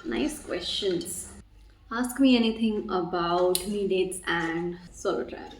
Nice questions. Ask me anything about me dates and solo travel.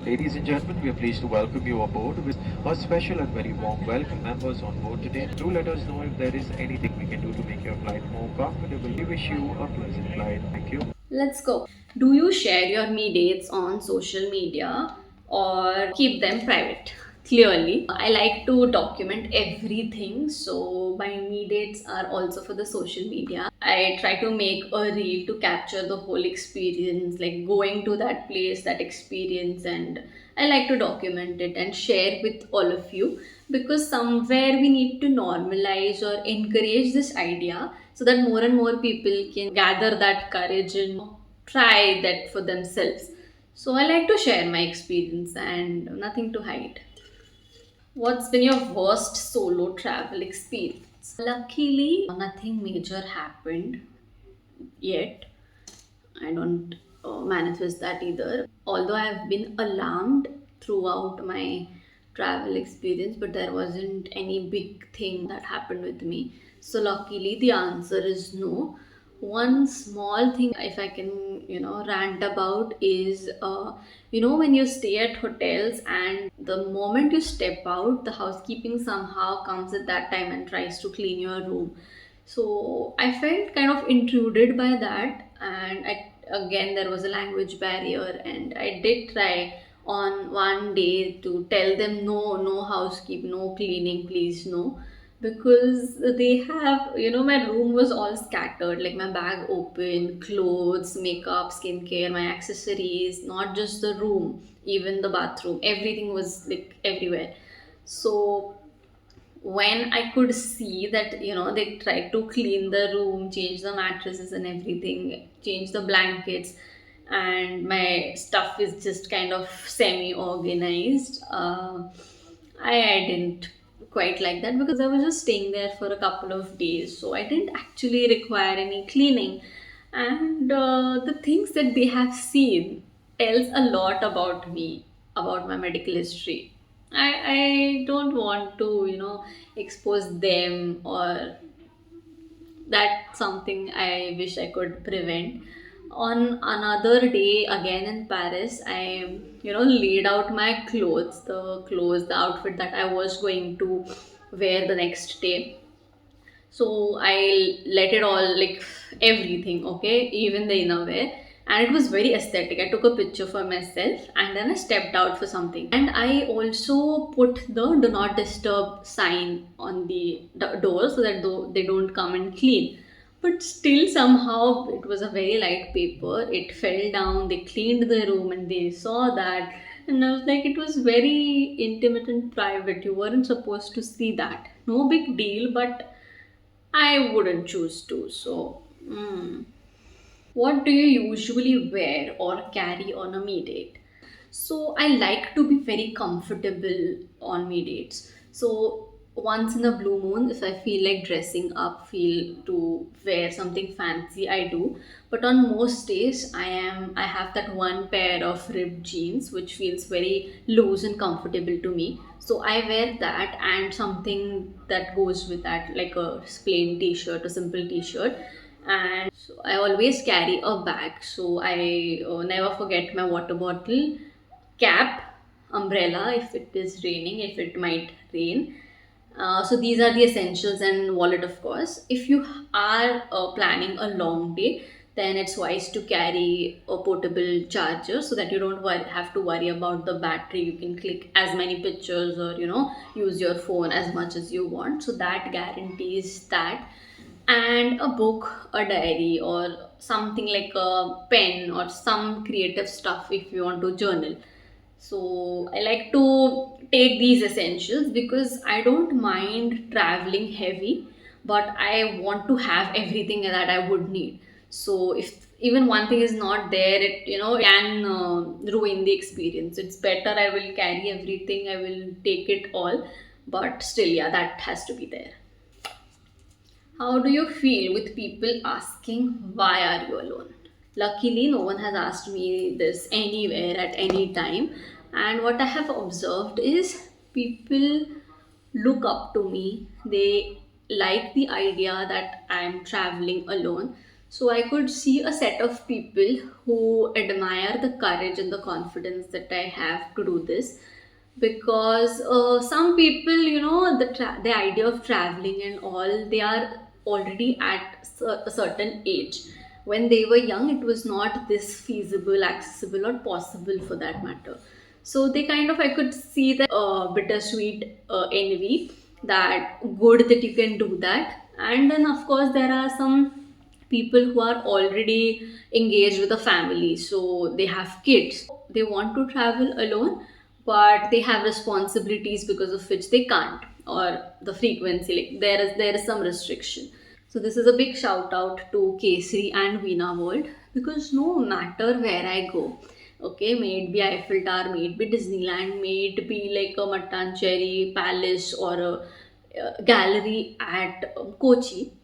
Ladies and gentlemen, we are pleased to welcome you aboard with a special and very warm welcome members on board today. Do let us know if there is anything we can do to make your flight more comfortable. We wish you a pleasant flight. Thank you. Let's go. Do you share your me dates on social media or keep them private? Clearly, I like to document everything, so my me dates are also for the social media. I try to make a reel to capture the whole experience, like going to that place, that experience, and I like to document it and share with all of you because somewhere we need to normalize or encourage this idea so that more and more people can gather that courage and try that for themselves. So I like to share my experience and nothing to hide. What's been your worst solo travel experience? Luckily, nothing major happened yet. I don't manifest that either. Although I have been alarmed throughout my travel experience, but there wasn't any big thing that happened with me. So, luckily, the answer is no. One small thing, if I can, rant about is, when you stay at hotels and the moment you step out, the housekeeping somehow comes at that time and tries to clean your room. So I felt kind of intruded by that, and again there was a language barrier, and I did try on one day to tell them no, no housekeep, no cleaning, please no, because they have, my room was all scattered, like my bag open, clothes, makeup, skincare, my accessories, not just the room, even the bathroom, everything was like everywhere. So when I could see that, they tried to clean the room, change the mattresses and everything, change the blankets, and my stuff is just kind of semi organized. I didn't quite like that because I was just staying there for a couple of days, so I didn't actually require any cleaning. And the things that they have seen tells a lot about me, about my medical history. I don't want to, expose them, or that's something I wish I could prevent. On another day, again in Paris, I, laid out my clothes, the outfit that I was going to wear the next day. So I let it all, like everything, okay, even the innerwear, and it was very aesthetic. I took a picture for myself and then I stepped out for something. And I also put the do not disturb sign on the door so that they don't come and clean. But still, somehow, it was a very light paper. It fell down, they cleaned the room and they saw that. And I was like, it was very intimate and private. You weren't supposed to see that. No big deal, but I wouldn't choose to. So, what do you usually wear or carry on a me date? So, I like to be very comfortable on me dates. So, once in a blue moon, if I feel like dressing up, feel to wear something fancy, I do. But on most days, I have that one pair of ripped jeans which feels very loose and comfortable to me. So I wear that and something that goes with that, like a plain t-shirt, a simple t-shirt. And so I always carry a bag. So I never forget my water bottle, cap, umbrella if it is raining, if it might rain. So these are the essentials, and wallet, of course. If you are planning a long day, then it's wise to carry a portable charger so that you don't have to worry about the battery. You can click as many pictures, or use your phone as much as you want. So that guarantees that. And a book, a diary, or something like a pen or some creative stuff if you want to journal. So I like to take these essentials because I don't mind traveling heavy, but I want to have everything that I would need. So if even one thing is not there, it can ruin the experience. It's better I will carry everything. I will take it all, but still, yeah, that has to be there. How do you feel with people asking why are you alone? Luckily, no one has asked me this anywhere at any time. And what I have observed is people look up to me. They like the idea that I am traveling alone. So I could see a set of people who admire the courage and the confidence that I have to do this, because some people, the idea of traveling and all, they are already at a certain age. When they were young, it was not this feasible, accessible, or possible for that matter. So they kind of, I could see that bittersweet envy, that good that you can do that. And then of course there are some people who are already engaged with a family, so they have kids, they want to travel alone, but they have responsibilities because of which they can't, or the frequency, like there is some restriction. So this is a big shout out to Kesri and Veena World, because no matter where I go, okay, may it be Eiffel Tower, may it be Disneyland, may it be like a Mattancherry Palace, or a gallery at Kochi,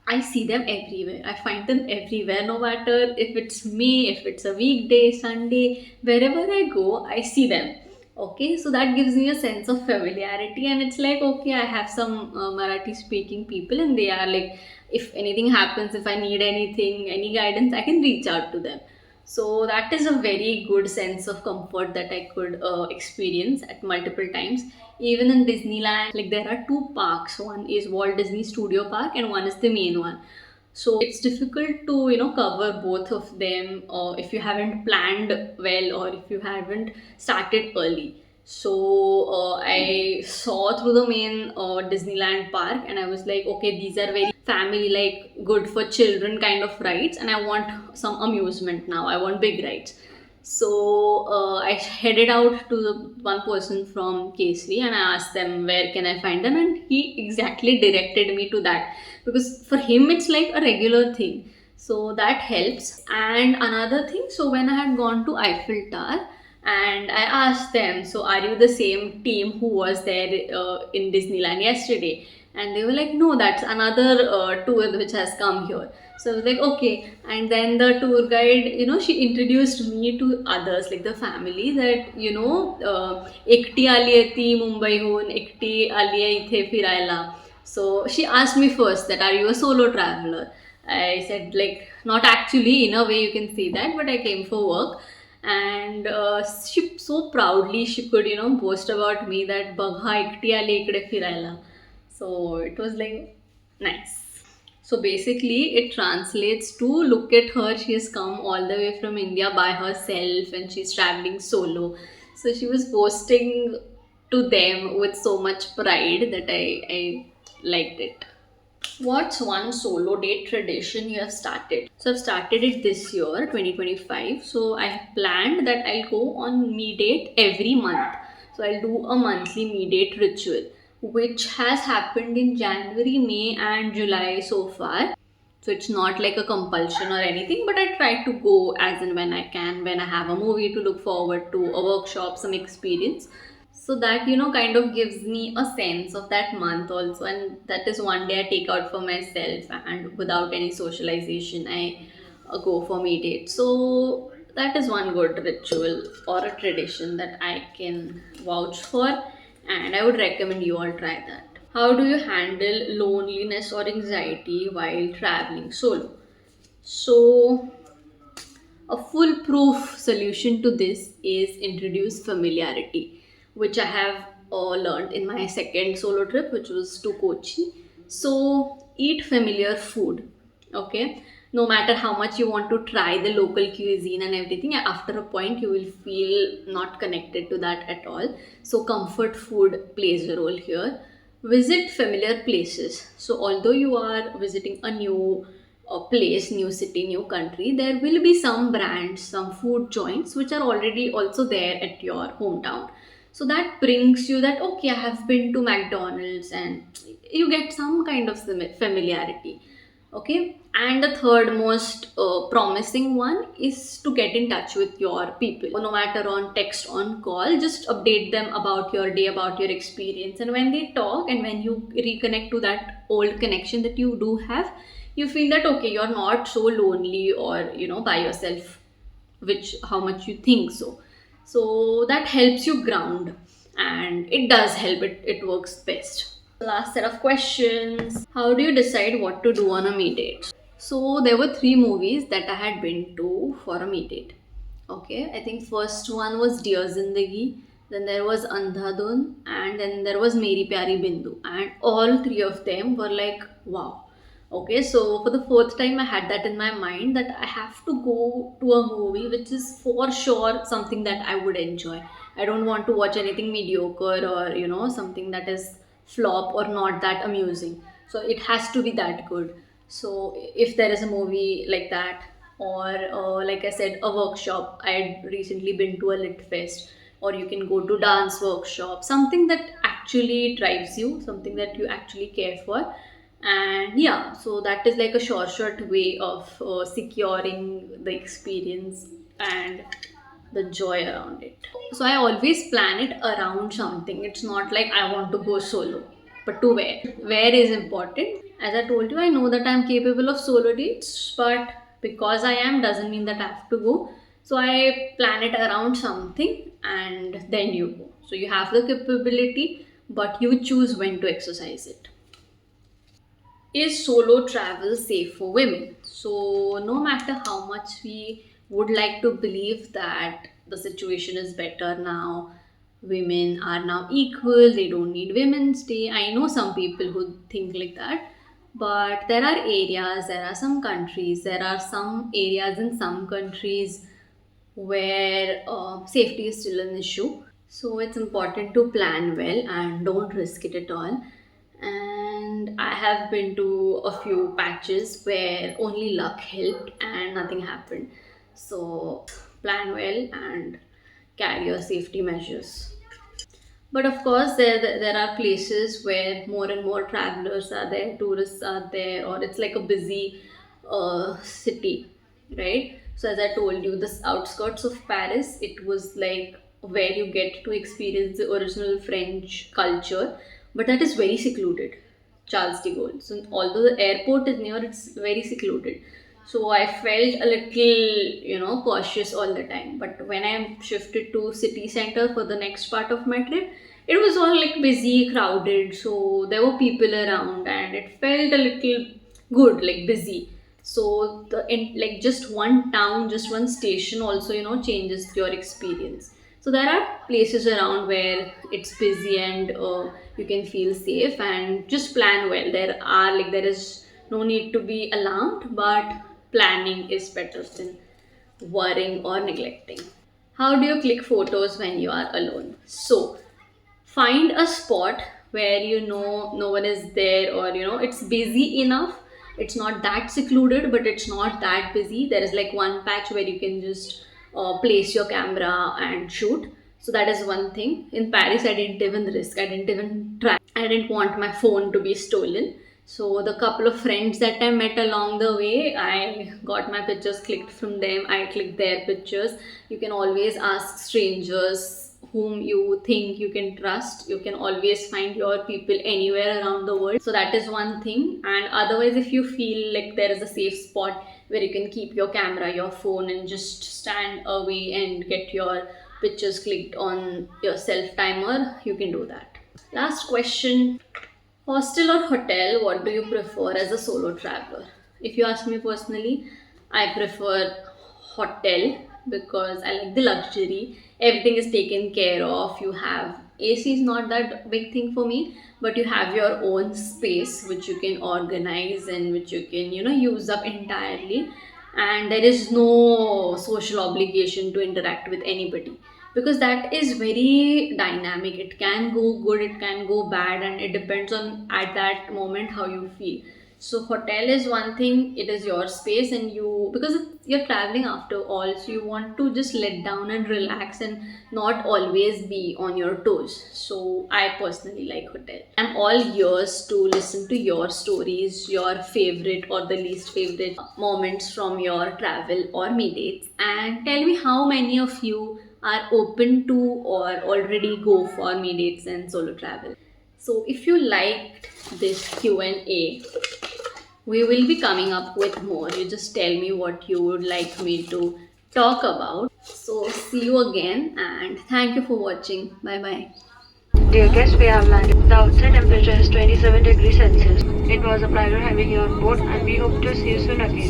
I see them everywhere. I find them everywhere, no matter if it's me, if it's a weekday, Sunday, wherever I go, I see them. Okay, so that gives me a sense of familiarity, and it's like, okay, I have some Marathi speaking people, and they are like, if anything happens, if I need anything, any guidance, I can reach out to them. So that is a very good sense of comfort that I could experience at multiple times. Even in Disneyland, like there are two parks. One is Walt Disney Studio Park, and one is the main one. So it's difficult to cover both of them if you haven't planned well, or if you haven't started early. So I saw through the main Disneyland park, and I was like, okay, these are very family, like good for children kind of rides, and I want some amusement now. I want big rides. So I headed out to the one person from Kesri, and I asked them where can I find them, and he exactly directed me to that, because for him it's like a regular thing. So that helps. And another thing, so when I had gone to Eiffel Tower, and I asked them, so are you the same team who was there in Disneyland yesterday? And they were like, no, that's another tour which has come here. So I was like, okay. And then the tour guide, she introduced me to others, like the family, that, एकटी आली आहे ती मुंबईहून, एकटी आली आहे इथे फिरायला. So she asked me first that, are you a solo traveler? I said, like, not actually, in a way you can see that, but I came for work. And she so proudly, she could, boast about me that बघा एकटी आली इकडे फिरायला. So it was like nice. So basically, it translates to, look at her, she has come all the way from India by herself, and she's traveling solo. So she was boasting to them with so much pride that I liked it. What's one solo date tradition you have started? So I've started it this year, 2025. So I have planned that I'll go on me date every month. So I'll do a monthly me date ritual, which has happened in January, May, and July so far. So it's not like a compulsion or anything, but I try to go as and when I can, when I have a movie to look forward to, a workshop, some experience. So that, kind of gives me a sense of that month also. And that is one day I take out for myself, and without any socialization, I go for me date. So that is one good ritual or a tradition that I can vouch for, and I would recommend you all try that. How do you handle loneliness or anxiety while traveling solo? So, a foolproof solution to this is introduce familiarity, which I have learned in my second solo trip, which was to Kochi. So, eat familiar food, okay? No matter how much you want to try the local cuisine and everything, after a point you will feel not connected to that at all. So, comfort food plays a role here. Visit familiar places. So, although you are visiting a new place, new city, new country, there will be some brands, some food joints which are already also there at your hometown. So that brings you that, okay, I have been to McDonald's, and you get some kind of familiarity. Okay, and the third most promising one is to get in touch with your people, no matter on text, on call, just update them about your day, about your experience. And when they talk, and when you reconnect to that old connection that you do have, you feel that, okay, you're not so lonely, or by yourself, which how much you think so. So that helps you ground, and it does help, it works best. Last set of questions. How do you decide what to do on a me date? So there were three movies that I had been to for a meet date. Okay, I think first one was Dear Zindagi, then there was Andhadhun, and then there was Meri Pyari Bindu, and all three of them were like wow. Okay, so for the fourth time, I had that in my mind that I have to go to a movie which is for sure something that I would enjoy. I don't want to watch anything mediocre or something that is flop or not that amusing. So it has to be that good. So if there is a movie like that, or like I said, a workshop, I had recently been to a lit fest, or you can go to dance workshop, something that actually drives you, something that you actually care for. And yeah, so that is like a short way of securing the experience and the joy around it. So I always plan it around something. It's not like I want to go solo, but to where? Where is important. As I told you, I know that I'm capable of solo dates, but because I am doesn't mean that I have to go. So I plan it around something and then you go. So you have the capability, but you choose when to exercise it. Is solo travel safe for women? So, no matter how much we would like to believe that the situation is better now, women are now equal, they don't need women's day. I know some people who think like that, but there are areas, there are some countries, there are some areas in some countries where safety is still an issue. So it's important to plan well and don't risk it at all. And I have been to a few patches where only luck helped and nothing happened. So plan well and carry your safety measures. But of course, there are places where more and more travelers are there, tourists are there, or it's like a busy city, right? So as I told you, this outskirts of Paris, it was like where you get to experience the original French culture, but that is very secluded. Charles de Gaulle. So although the airport is near, it's very secluded. So I felt a little, cautious all the time. But when I shifted to city center for the next part of my trip, it was all like busy, crowded. So there were people around, and it felt a little good, like busy. So like just one town, just one station, also changes your experience. So there are places around where it's busy and you can feel safe and just plan well. There is no need to be alarmed, but planning is better than worrying or neglecting. How do you click photos when you are alone? So find a spot where no one is there, or it's busy enough. It's not that secluded, but it's not that busy. There is like one patch where you can just place your camera and shoot. So that is one thing. In Paris, I didn't even risk, I didn't even try. I didn't want my phone to be stolen. So the couple of friends that I met along the way, I got my pictures clicked from them. I clicked their pictures. You can always ask strangers whom you think you can trust. You can always find your people anywhere around the world. So that is one thing. And otherwise, if you feel like there is a safe spot where you can keep your camera, your phone, and just stand away and get your pictures clicked on your self timer, you can do that. Last question. Hostel or hotel, what do you prefer as a solo traveler? If you ask me personally, I prefer hotel because I like the luxury. Everything is taken care of. You have AC is not that big thing for me, but you have your own space which you can organize and which you can use up entirely, and there is no social obligation to interact with anybody, because that is very dynamic. It can go good, it can go bad, and it depends on at that moment how you feel. So hotel is one thing, it is your space, and because you're traveling after all, so you want to just let down and relax and not always be on your toes. So I personally like hotel. I'm all ears to listen to your stories, your favorite or the least favorite moments from your travel or me dates, and tell me how many of you are open to or already go for me dates and solo travel. So if you liked this Q&A, we will be coming up with more. You just tell me what you would like me to talk about. So see you again, and thank you for watching. Bye bye. Dear guests, we have landed. The outside temperature is 27 degrees Celsius. It was a pleasure having you on board and we hope to see you soon again.